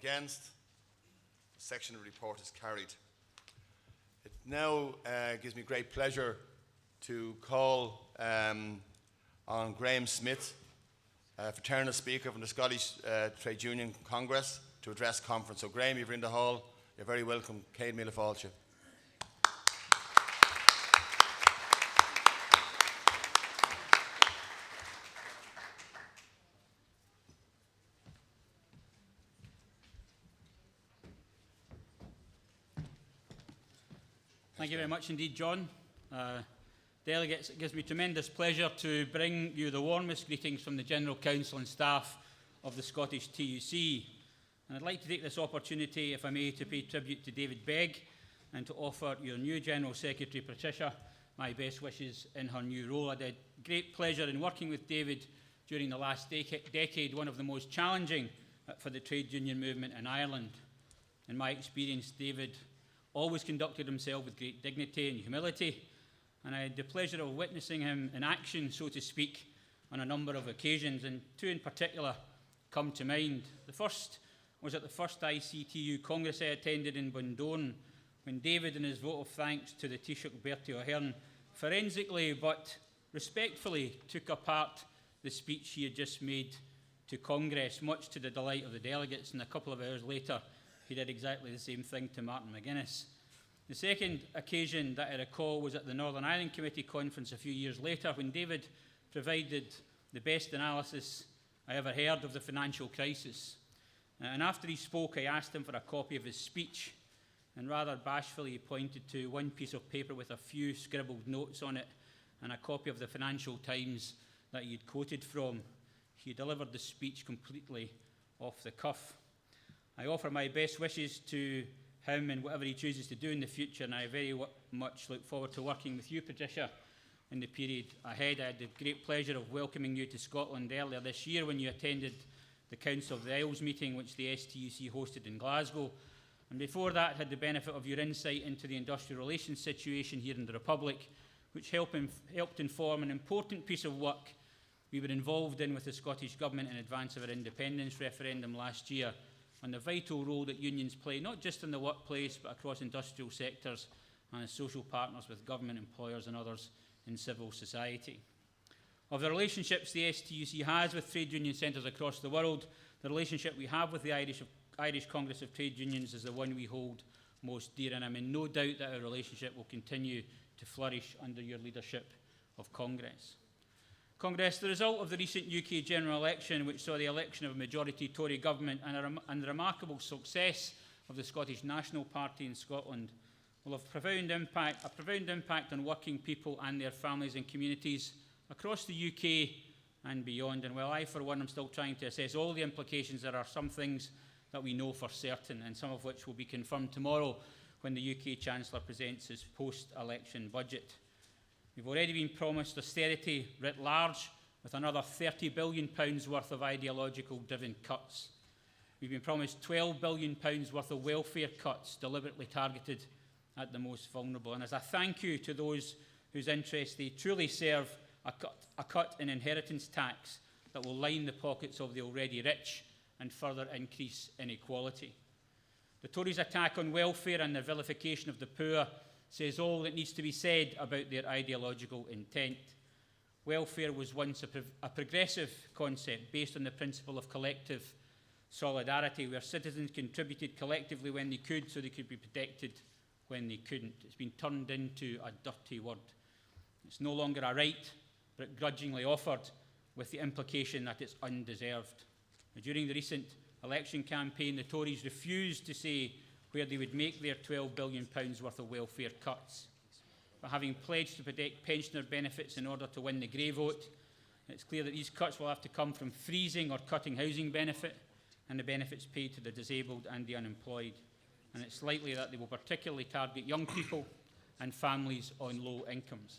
against? The section of the report is carried. It now gives me great pleasure to call on Grahame Smith, Fraternal Speaker from the Scottish Trade Union Congress, to address conference. So Grahame, if you're in the hall, you're very welcome. Céad Míle Fáilte. Thank you very much indeed, John. Delegates, it gives me tremendous pleasure to bring you the warmest greetings from the General Council and staff of the Scottish TUC. And I'd like to take this opportunity, if I may, to pay tribute to David Begg and to offer your new General Secretary, Patricia, my best wishes in her new role. I had great pleasure in working with David during the last decade, one of the most challenging for the trade union movement in Ireland. In my experience, David always conducted himself with great dignity and humility, and I had the pleasure of witnessing him in action, so to speak, on a number of occasions, and two in particular come to mind. The first was at the first ICTU Congress I attended in Bundoran, when David, in his vote of thanks to the Taoiseach Bertie Ahern, forensically but respectfully took apart the speech he had just made to Congress, much to the delight of the delegates, and a couple of hours later he did exactly the same thing to Martin McGuinness. The second occasion that I recall was at the Northern Ireland Committee conference a few years later, when David provided the best analysis I ever heard of the financial crisis. And after he spoke, I asked him for a copy of his speech, and rather bashfully he pointed to one piece of paper with a few scribbled notes on it and a copy of the Financial Times that he had quoted from. He delivered the speech completely off the cuff. I offer my best wishes to him and whatever he chooses to do in the future, and I very much look forward to working with you, Patricia, in the period ahead. I had the great pleasure of welcoming you to Scotland earlier this year when you attended the Council of the Isles meeting, which the STUC hosted in Glasgow. And before that, had the benefit of your insight into the industrial relations situation here in the Republic, which helped inform an important piece of work we were involved in with the Scottish Government in advance of our independence referendum last year, on the vital role that unions play, not just in the workplace, but across industrial sectors and as social partners with government, employers and others in civil society. Of the relationships the STUC has with trade union centres across the world, the relationship we have with the Irish Congress of Trade Unions is the one we hold most dear, and I'm in no doubt that our relationship will continue to flourish under your leadership of Congress. Congress, the result of the recent UK general election, which saw the election of a majority Tory government and the remarkable success of the Scottish National Party in Scotland, will have a profound impact on working people and their families and communities across the UK and beyond. And while I, for one, am still trying to assess all the implications, there are some things that we know for certain, and some of which will be confirmed tomorrow when the UK Chancellor presents his post-election budget. We've already been promised austerity writ large, with another £30 billion worth of ideological-driven cuts. We've been promised £12 billion worth of welfare cuts deliberately targeted at the most vulnerable. And as a thank you to those whose interests they truly serve, a cut in inheritance tax that will line the pockets of the already rich and further increase inequality. The Tories' attack on welfare and their vilification of the poor says all that needs to be said about their ideological intent. Welfare was once a progressive concept based on the principle of collective solidarity, where citizens contributed collectively when they could, so they could be protected when they couldn't. It's been turned into a dirty word. It's no longer a right, but grudgingly offered, with the implication that it's undeserved. During the recent election campaign, the Tories refused to say where they would make their £12 billion worth of welfare cuts. But having pledged to protect pensioner benefits in order to win the grey vote, it's clear that these cuts will have to come from freezing or cutting housing benefit and the benefits paid to the disabled and the unemployed. And it's likely that they will particularly target young people and families on low incomes.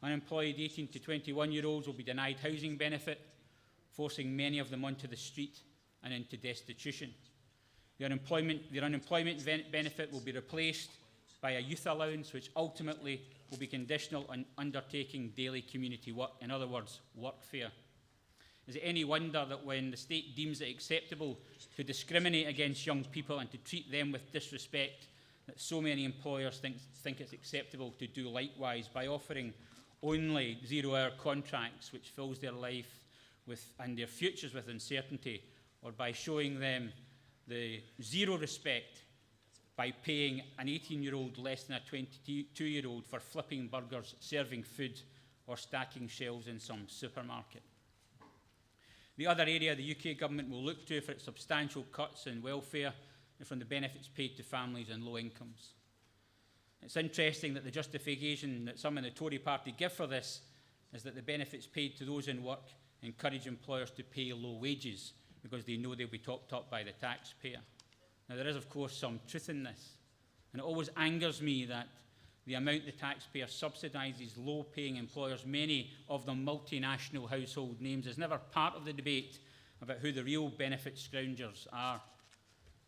Unemployed 18 to 21-year-olds will be denied housing benefit, forcing many of them onto the street and into destitution. Their unemployment benefit will be replaced by a youth allowance, which ultimately will be conditional on undertaking daily community work, in other words, workfare. Is it any wonder that when the state deems it acceptable to discriminate against young people and to treat them with disrespect, that so many employers think it's acceptable to do likewise by offering only zero-hour contracts which fills their life and their futures with uncertainty, or by showing them the zero respect by paying an 18-year-old less than a 22-year-old for flipping burgers, serving food, or stacking shelves in some supermarket. The other area the UK government will look to for its substantial cuts in welfare is from the benefits paid to families on low incomes. It's interesting that the justification that some in the Tory party give for this is that the benefits paid to those in work encourage employers to pay low wages because they know they'll be topped up by the taxpayer. Now, there is, of course, some truth in this, and it always angers me that the amount the taxpayer subsidises low-paying employers, many of them multinational household names, is never part of the debate about who the real benefit scroungers are.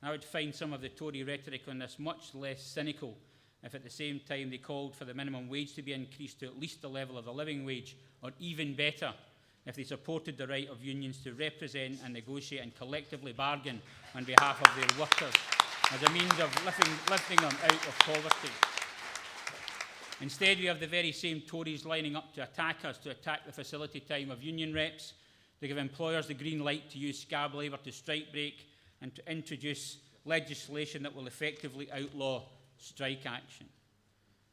I would find some of the Tory rhetoric on this much less cynical if at the same time they called for the minimum wage to be increased to at least the level of the living wage, or even better, if they supported the right of unions to represent and negotiate and collectively bargain on behalf of their workers as a means of lifting them out of poverty. Instead, we have the very same Tories lining up to attack us, to attack the facility time of union reps, to give employers the green light to use scab labour to strike break, and to introduce legislation that will effectively outlaw strike action.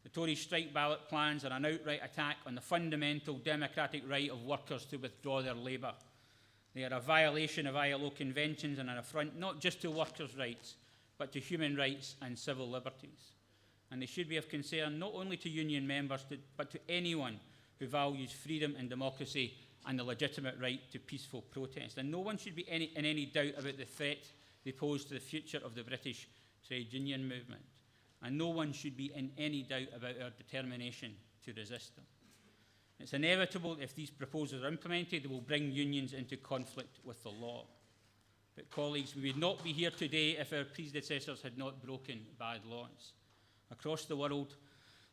The Tory strike ballot plans are an outright attack on the fundamental democratic right of workers to withdraw their labour. They are a violation of ILO conventions and an affront not just to workers' rights, but to human rights and civil liberties. And they should be of concern not only to union members, but to anyone who values freedom and democracy and the legitimate right to peaceful protest. And no one should be in any doubt about the threat they pose to the future of the British trade union movement. And no one should be in any doubt about our determination to resist them. It's inevitable if these proposals are implemented, they will bring unions into conflict with the law. But colleagues, we would not be here today if our predecessors had not broken bad laws. Across the world,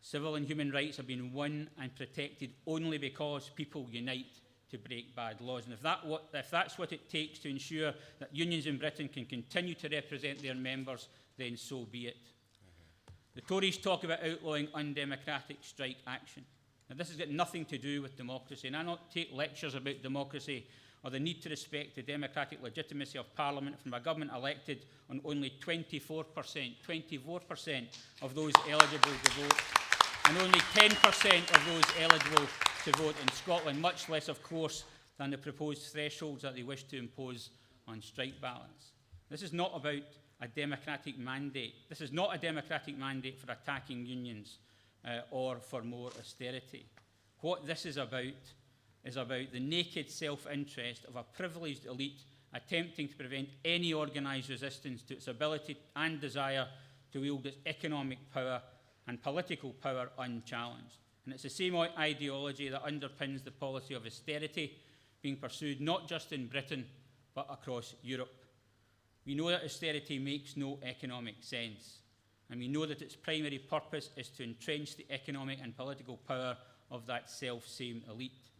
civil and human rights have been won and protected only because people unite to break bad laws. And if that's what it takes to ensure that unions in Britain can continue to represent their members, then so be it. The Tories talk about outlawing undemocratic strike action. Now, this has got nothing to do with democracy, and I don't take lectures about democracy or the need to respect the democratic legitimacy of Parliament from a government elected on only 24% of those eligible to vote, and only 10% of those eligible to vote in Scotland, much less, of course, than the proposed thresholds that they wish to impose on strike ballots. This is not about a democratic mandate. This is not a democratic mandate for attacking unions or for more austerity. What this is about the naked self-interest of a privileged elite attempting to prevent any organised resistance to its ability and desire to wield its economic power and political power unchallenged. And it's the same ideology that underpins the policy of austerity being pursued not just in Britain, but across Europe. We know that austerity makes no economic sense, and we know that its primary purpose is to entrench the economic and political power of that self-same elite.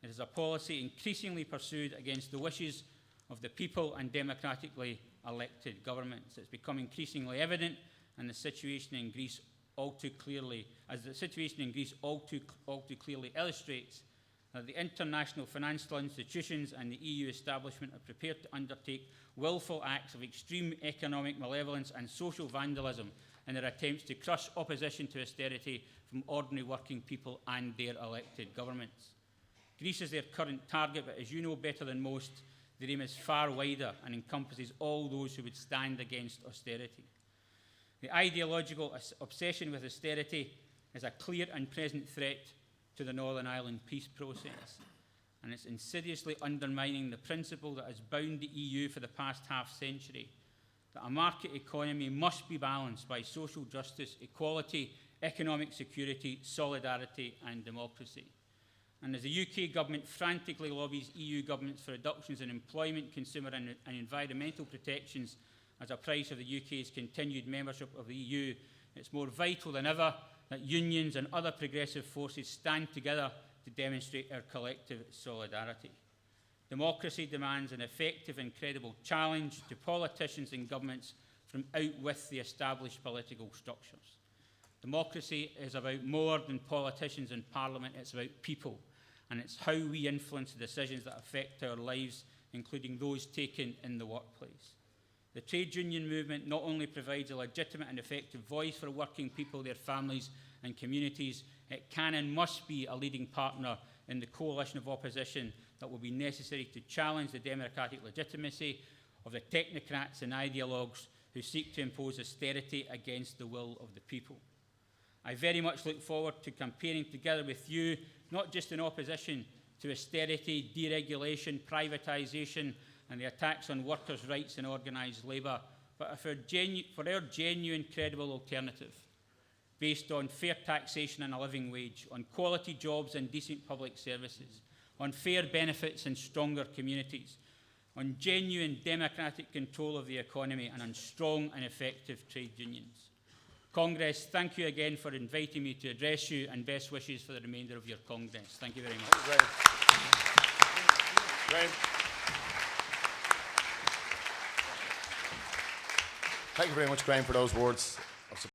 It is a policy increasingly pursued against the wishes of the people and democratically elected governments. It's become increasingly evident, and the situation in Greece all too clearly illustrates that the international financial institutions and the EU establishment are prepared to undertake willful acts of extreme economic malevolence and social vandalism in their attempts to crush opposition to austerity from ordinary working people and their elected governments. Greece is their current target, but as you know better than most, their aim is far wider and encompasses all those who would stand against austerity. The ideological obsession with austerity is a clear and present threat to the Northern Ireland peace process, and it's insidiously undermining the principle that has bound the EU for the past half-century, that a market economy must be balanced by social justice, equality, economic security, solidarity and democracy. And as the UK government frantically lobbies EU governments for reductions in employment, consumer and environmental protections as a price of the UK's continued membership of the EU, it's more vital than ever that unions and other progressive forces stand together to demonstrate our collective solidarity. Democracy demands an effective and credible challenge to politicians and governments from out with the established political structures. Democracy is about more than politicians and Parliament, it's about people, and it's how we influence the decisions that affect our lives, including those taken in the workplace. The trade union movement not only provides a legitimate and effective voice for working people, their families and communities, it can and must be a leading partner in the coalition of opposition that will be necessary to challenge the democratic legitimacy of the technocrats and ideologues who seek to impose austerity against the will of the people. I very much look forward to campaigning together with you, not just in opposition to austerity, deregulation, privatisation, and the attacks on workers' rights and organised labour, but for our genuine, credible alternative, based on fair taxation and a living wage, on quality jobs and decent public services, on fair benefits and stronger communities, on genuine democratic control of the economy, and on strong and effective trade unions. Congress, thank you again for inviting me to address you, and best wishes for the remainder of your Congress. Thank you very much. Grahame. Thank you very much, Grahame, for those words.